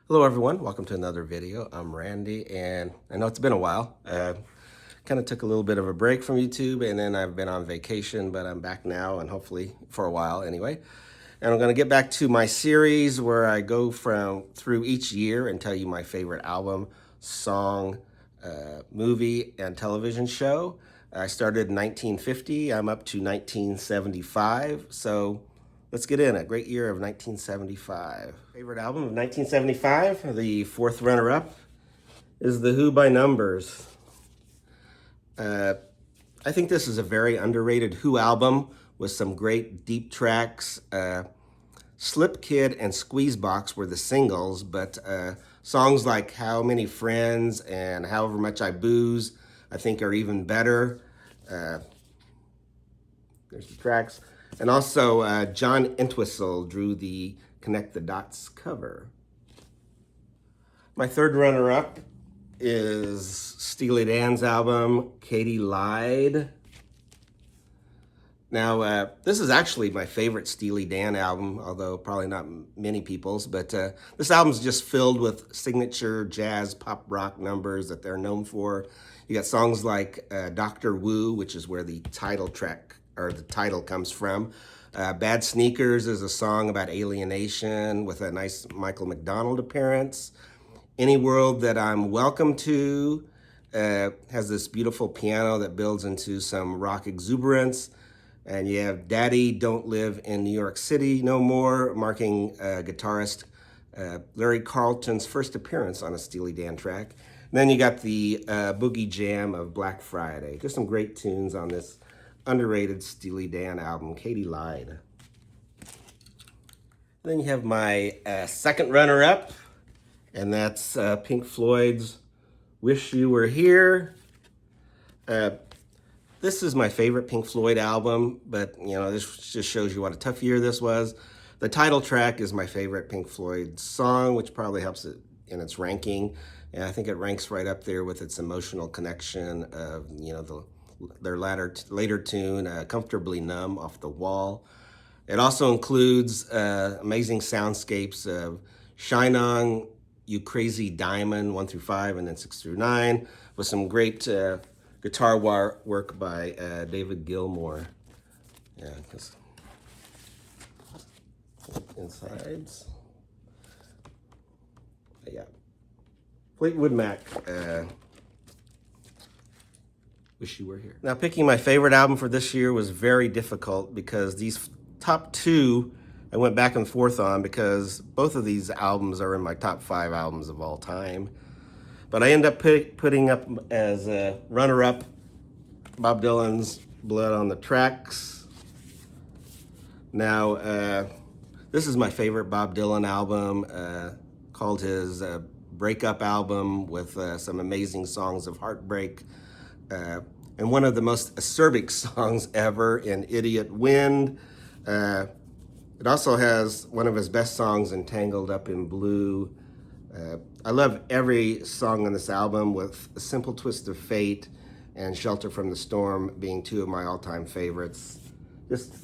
Hello everyone, welcome to another video. I'm Randy and I know it's been a while. Kind of took a little bit of a break from YouTube and then I've been on vacation, but I'm back now and hopefully for a while anyway. And I'm going to get back to my series where I go through each year and tell you my favorite album, song, movie, and television show. I started in 1950. I'm up to 1975. So let's get in. A great year of 1975. Favorite album of 1975, the fourth runner-up, is The Who by Numbers. I think this is a very underrated Who album with some great deep tracks. Slip Kid and Squeezebox were the singles, but songs like How Many Friends and However Much I Booze, I think are even better. There's the tracks. And also, John Entwistle drew the Connect the Dots cover. My third runner-up is Steely Dan's album, Katy Lied. Now, this is actually my favorite Steely Dan album, although probably not many people's, but this album's just filled with signature jazz pop rock numbers that they're known for. You got songs like Dr. Wu, which is where the title track, or the title comes from. Bad Sneakers is a song about alienation with a nice Michael McDonald appearance. Any World That I'm Welcome To has this beautiful piano that builds into some rock exuberance. And you have Daddy Don't Live in New York City No More, marking guitarist Larry Carlton's first appearance on a Steely Dan track. And then you got the Boogie Jam of Black Friday. Just some great tunes on this underrated Steely Dan album, Katy Lied. Then you have my second runner-up, and that's Pink Floyd's Wish You Were Here. This is my favorite Pink Floyd album, but this just shows you what a tough year this was. The title track is my favorite Pink Floyd song, which probably helps it in its ranking. And I think it ranks right up there with its emotional connection of, their later tune, Comfortably Numb, Off the Wall. It also includes amazing soundscapes of Shine On, You Crazy Diamond, 1 through 5, and then 6 through 9, with some great guitar work by David Gilmour. Yeah, because insides. Yeah. Fleetwood Mac. Wish You Were Here. Now, picking my favorite album for this year was very difficult because these top two I went back and forth on because both of these albums are in my top 5 albums of all time. But I end up putting up as a runner-up Bob Dylan's Blood on the Tracks. Now, this is my favorite Bob Dylan album, called his breakup album with some amazing songs of heartbreak. And one of the most acerbic songs ever in Idiot Wind. It also has one of his best songs in Tangled Up in Blue. I love every song on this album, with A Simple Twist of Fate and Shelter from the Storm being 2 of my all-time favorites. Just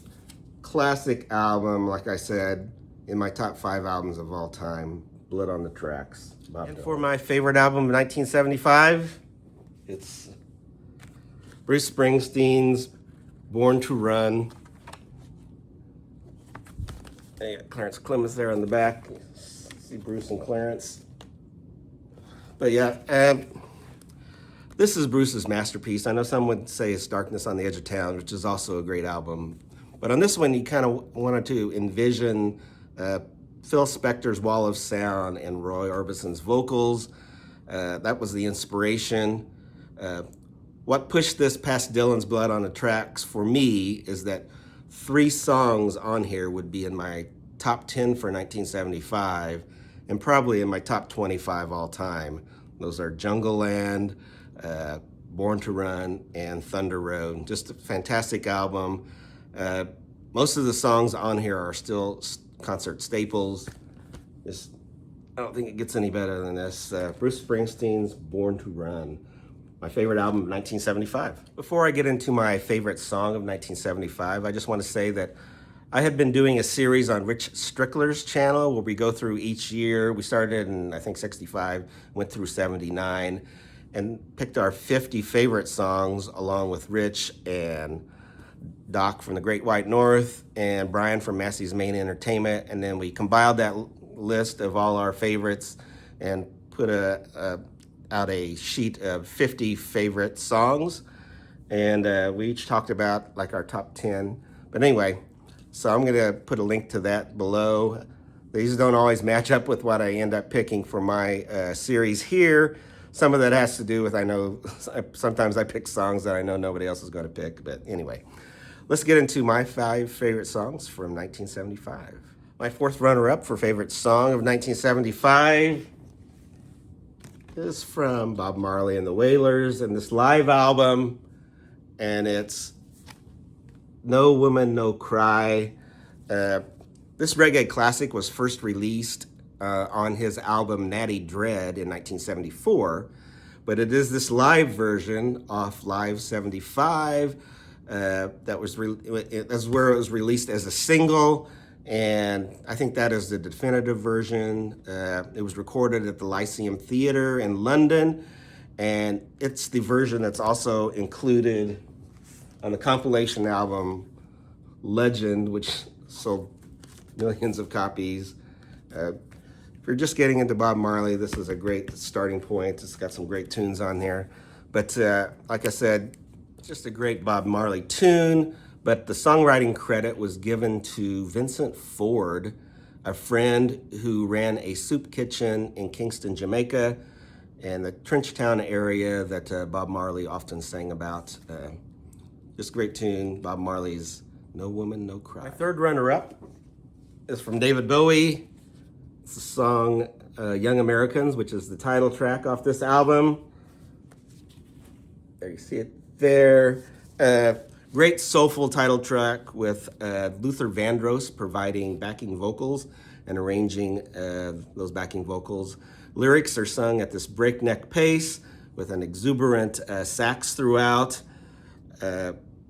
classic album, like I said, in my top 5 albums of all time. Blood on the Tracks. And for my favorite album of 1975, it's Bruce Springsteen's Born to Run. And you got Clarence Clemons there on the back. See Bruce and Clarence. But yeah, this is Bruce's masterpiece. I know some would say it's Darkness on the Edge of Town, which is also a great album. But on this one, you kind of wanted to envision Phil Spector's Wall of Sound and Roy Orbison's vocals. That was the inspiration. What pushed this past Dylan's Blood on the Tracks for me is that 3 songs on here would be in my top 10 for 1975 and probably in my top 25 all time. Those are Jungle Land, Born to Run, and Thunder Road. Just a fantastic album. Most of the songs on here are still concert staples. I don't think it gets any better than this. Bruce Springsteen's Born to Run. My favorite album of 1975. Before I get into my favorite song of 1975, I just want to say that I had been doing a series on Rich Strickler's channel where we go through each year. We started in, I think, 65, went through 79, and picked our 50 favorite songs along with Rich and Doc from the Great White North and Brian from Massey's Main Entertainment. And then we compiled that list of all our favorites and put out a sheet of 50 favorite songs. And we each talked about like our top 10. But anyway, so I'm going to put a link to that below. These don't always match up with what I end up picking for my series here. Some of that has to do with, I know, sometimes I pick songs that I know nobody else is going to pick. But anyway, let's get into my 5 favorite songs from 1975. My 4th runner-up for favorite song of 1975 is from Bob Marley and the Wailers and this live album, and it's No Woman, No Cry. This reggae classic was first released on his album Natty Dread in 1974, but it is this live version off Live 75 that's where it was released as a single, and I think that is the definitive version. It was recorded at the Lyceum Theatre in London, and it's the version that's also included on the compilation album Legend, which sold millions of copies. If you're just getting into Bob Marley, this is a great starting point. It's got some great tunes on there. But like I said, just a great Bob Marley tune. But the songwriting credit was given to Vincent Ford, a friend who ran a soup kitchen in Kingston, Jamaica, and the Trenchtown area that Bob Marley often sang about. Just great tune, Bob Marley's No Woman, No Cry. My 3rd runner-up is from David Bowie. It's the song Young Americans, which is the title track off this album. There you see it there. Great soulful title track with Luther Vandross providing backing vocals and arranging those backing vocals. Lyrics are sung at this breakneck pace with an exuberant sax throughout.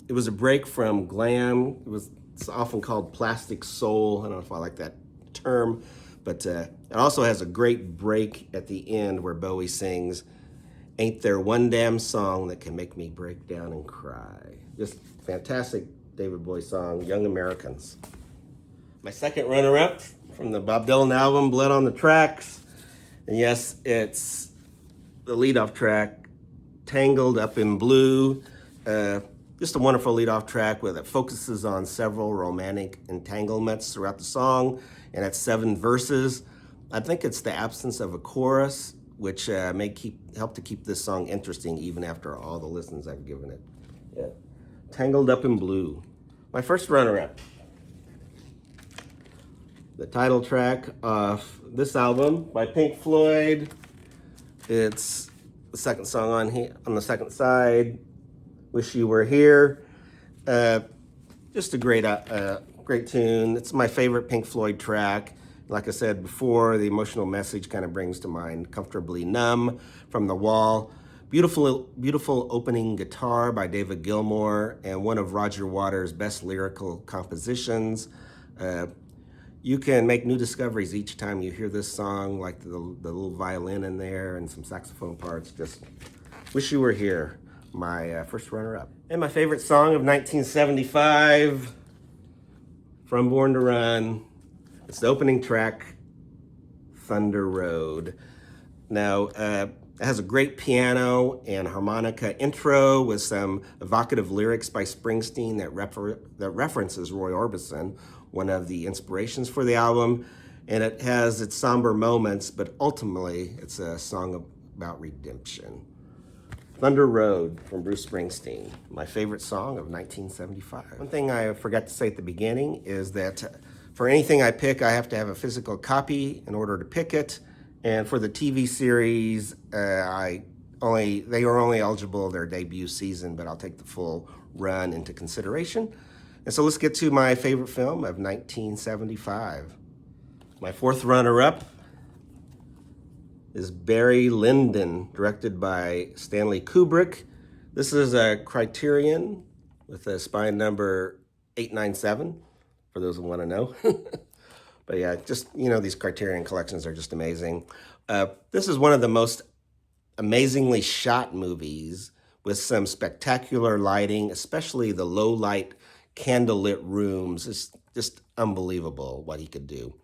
It was a break from glam. It's often called plastic soul. I don't know if I like that term, but it also has a great break at the end where Bowie sings, "Ain't there one damn song that can make me break down and cry." Just fantastic David Bowie song, Young Americans. My 2nd runner-up from the Bob Dylan album, Blood on the Tracks. And yes, it's the leadoff track, Tangled Up in Blue. Just a wonderful leadoff track that focuses on several romantic entanglements throughout the song, and it's 7 verses. I think it's the absence of a chorus, which may help to keep this song interesting even after all the listens I've given it. Yeah. Tangled Up in Blue. My 1st runner-up. The title track of this album by Pink Floyd. It's the 2nd song on the 2nd side, Wish You Were Here. Just a great tune. It's my favorite Pink Floyd track. Like I said before, the emotional message kind of brings to mind Comfortably Numb from The Wall. Beautiful opening guitar by David Gilmour and one of Roger Waters' best lyrical compositions. You can make new discoveries each time you hear this song, like the little violin in there and some saxophone parts. Just Wish You Were Here, my 1st runner-up. And my favorite song of 1975 from Born to Run. It's the opening track, Thunder Road. Now, it has a great piano and harmonica intro with some evocative lyrics by Springsteen that references Roy Orbison, one of the inspirations for the album. And it has its somber moments, but ultimately it's a song about redemption. Thunder Road from Bruce Springsteen, my favorite song of 1975. One thing I forgot to say at the beginning is that for anything I pick, I have to have a physical copy in order to pick it. And for the TV series, they are only eligible their debut season, but I'll take the full run into consideration. And so let's get to my favorite film of 1975. My 4th runner-up is Barry Lyndon, directed by Stanley Kubrick. This is a Criterion with a spine number 897 for those who want to know. But yeah, just, these Criterion collections are just amazing. This is one of the most amazingly shot movies with some spectacular lighting, especially the low light candlelit rooms. It's just unbelievable what he could do.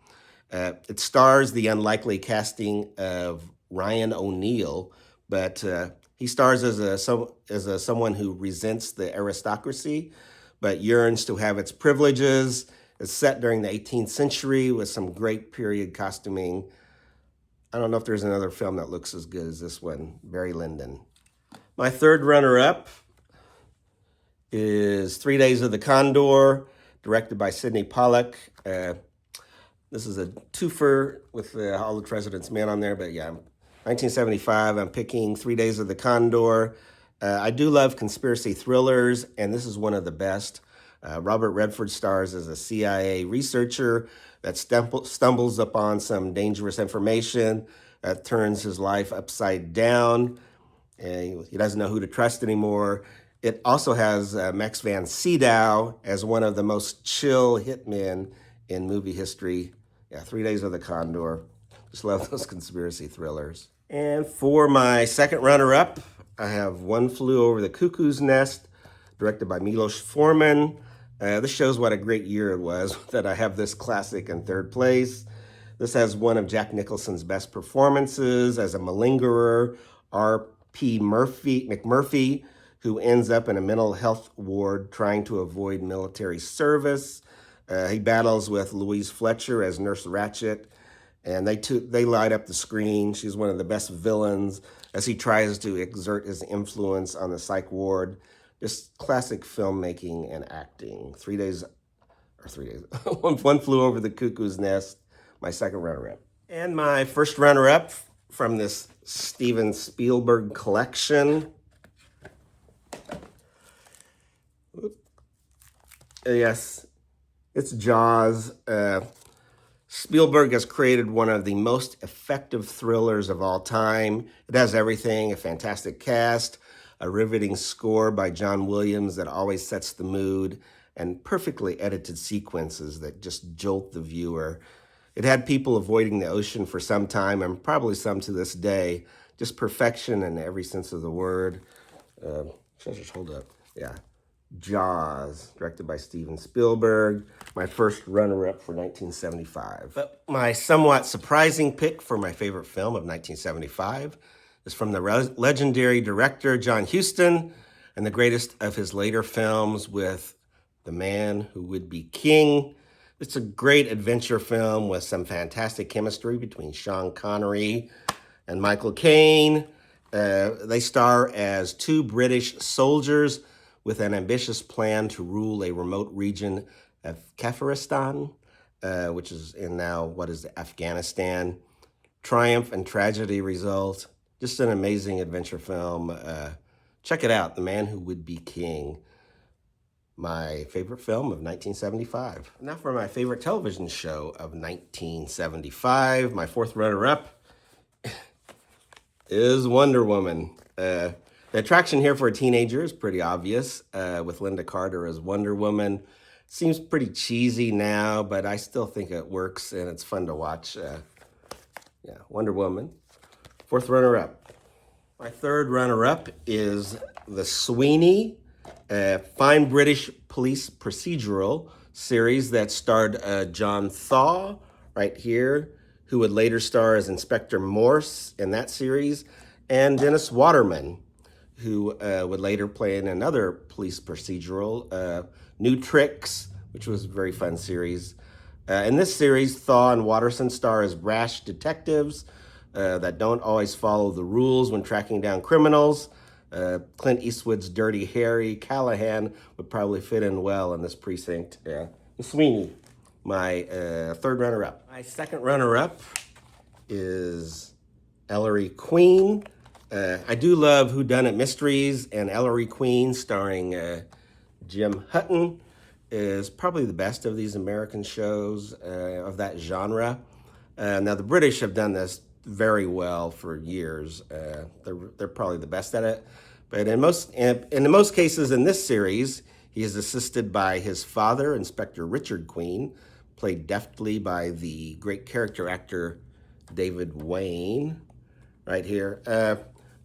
It stars the unlikely casting of Ryan O'Neal, but he stars as someone who resents the aristocracy, but yearns to have its privileges. It's set during the 18th century with some great period costuming. I don't know if there's another film that looks as good as this one, Barry Lyndon. My third runner-up is 3 Days of the Condor, directed by Sidney Pollack. This is a twofer with All the President's Men on there, but yeah, 1975, I'm picking 3 Days of the Condor. I do love conspiracy thrillers, and this is one of the best. Robert Redford stars as a CIA researcher that stumbles upon some dangerous information that turns his life upside down, and he doesn't know who to trust anymore. It also has Max van Sydow as one of the most chill hitmen in movie history. Yeah, 3 Days of the Condor. Just love those conspiracy thrillers. And for my second runner-up, I have One Flew Over the Cuckoo's Nest, directed by Milos Forman. This shows what a great year it was that I have this classic in third place. This has one of Jack Nicholson's best performances as a malingerer, R.P. McMurphy, who ends up in a mental health ward trying to avoid military service. He battles with Louise Fletcher as Nurse Ratched, and they light up the screen. She's one of the best villains as he tries to exert his influence on the psych ward. Just classic filmmaking and acting. 3 days, One Flew Over the Cuckoo's Nest, my second runner-up. And my first runner-up from this Steven Spielberg collection. Yes, it's Jaws. Spielberg has created one of the most effective thrillers of all time. It has everything: a fantastic cast, a riveting score by John Williams that always sets the mood, and perfectly edited sequences that just jolt the viewer. It had people avoiding the ocean for some time, and probably some to this day. Just perfection in every sense of the word. Just hold up. Yeah. Jaws, directed by Steven Spielberg, my first runner-up for 1975. But my somewhat surprising pick for my favorite film of 1975 is from the legendary director John Huston, and the greatest of his later films with The Man Who Would Be King. It's a great adventure film with some fantastic chemistry between Sean Connery and Michael Caine. They star as two British soldiers with an ambitious plan to rule a remote region of Kafiristan, which is in now Afghanistan. Triumph and tragedy result. Just an amazing adventure film. Check it out, The Man Who Would Be King. My favorite film of 1975. Now for my favorite television show of 1975. My fourth runner-up is Wonder Woman. The attraction here for a teenager is pretty obvious, with Linda Carter as Wonder Woman. Seems pretty cheesy now, but I still think it works and it's fun to watch. Yeah, Wonder Woman. Fourth runner-up. My third runner-up is The Sweeney, a fine British police procedural series that starred John Thaw right here, who would later star as Inspector Morse in that series, and Dennis Waterman, who would later play in another police procedural, New Tricks, which was a very fun series. In this series, Thaw and Watterson star as brash detectives that don't always follow the rules when tracking down criminals. Clint Eastwood's Dirty Harry Callahan would probably fit in well in this precinct. Yeah. Sweeney, my third runner-up. My second runner-up is Ellery Queen. I do love whodunit mysteries, and Ellery Queen, starring Jim Hutton, is probably the best of these American shows of that genre. Now, the British have done this very well for years. They're probably the best at it. But in the most cases in this series, He is assisted by his father, Inspector Richard Queen, played deftly by the great character actor David Wayne, right here.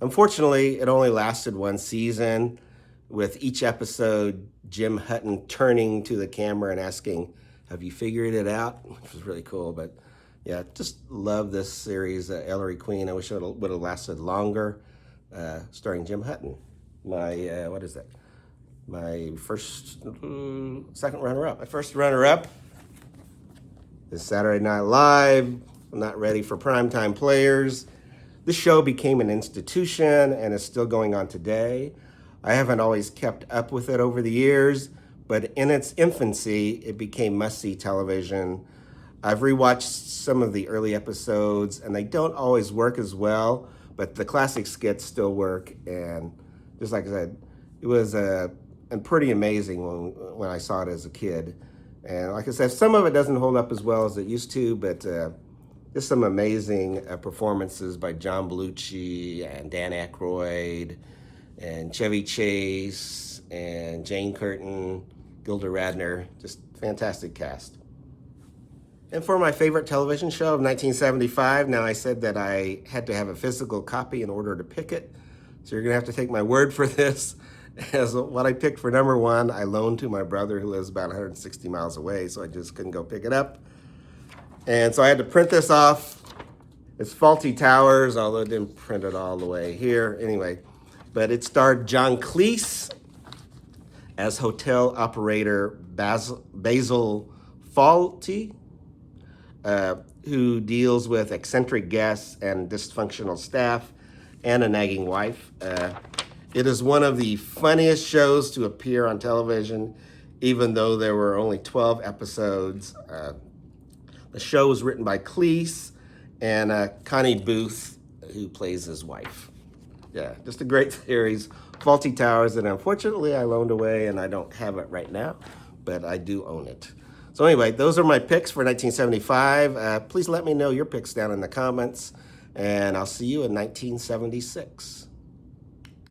Unfortunately, it only lasted one season, with each episode Jim Hutton turning to the camera and asking, "Have you figured it out?" Which was really cool. But yeah, just love this series, Ellery Queen. I wish it would have lasted longer. Starring Jim Hutton. My, what is that? My second runner-up. My first runner-up is Saturday Night Live. Not ready for primetime players. This show became an institution and is still going on today. I haven't always kept up with it over the years, but in its infancy, it became must-see television. I've rewatched some of the early episodes, and they don't always work as well, but the classic skits still work. And just like I said, it was pretty amazing when I saw it as a kid. And like I said, some of it doesn't hold up as well as it used to, but just some amazing performances by John Belushi and Dan Aykroyd and Chevy Chase and Jane Curtin, Gilda Radner, just fantastic cast. And for my favorite television show of 1975, now I said that I had to have a physical copy in order to pick it, so you're gonna have to take my word for this. As what I picked for number one, I loaned to my brother who lives about 160 miles away, so I just couldn't go pick it up. And so I had to print this off. It's Fawlty Towers, although it didn't print it all the way here. Anyway, but it starred John Cleese as hotel operator Basil Fawlty, who deals with eccentric guests and dysfunctional staff and a nagging wife. It is one of the funniest shows to appear on television, even though there were only 12 episodes. The show was written by Cleese and Connie Booth, who plays his wife. Yeah, just a great series. Fawlty Towers, and unfortunately I loaned away and I don't have it right now, but I do own it. So anyway, those are my picks for 1975. Please let me know your picks down in the comments, and I'll see you in 1976.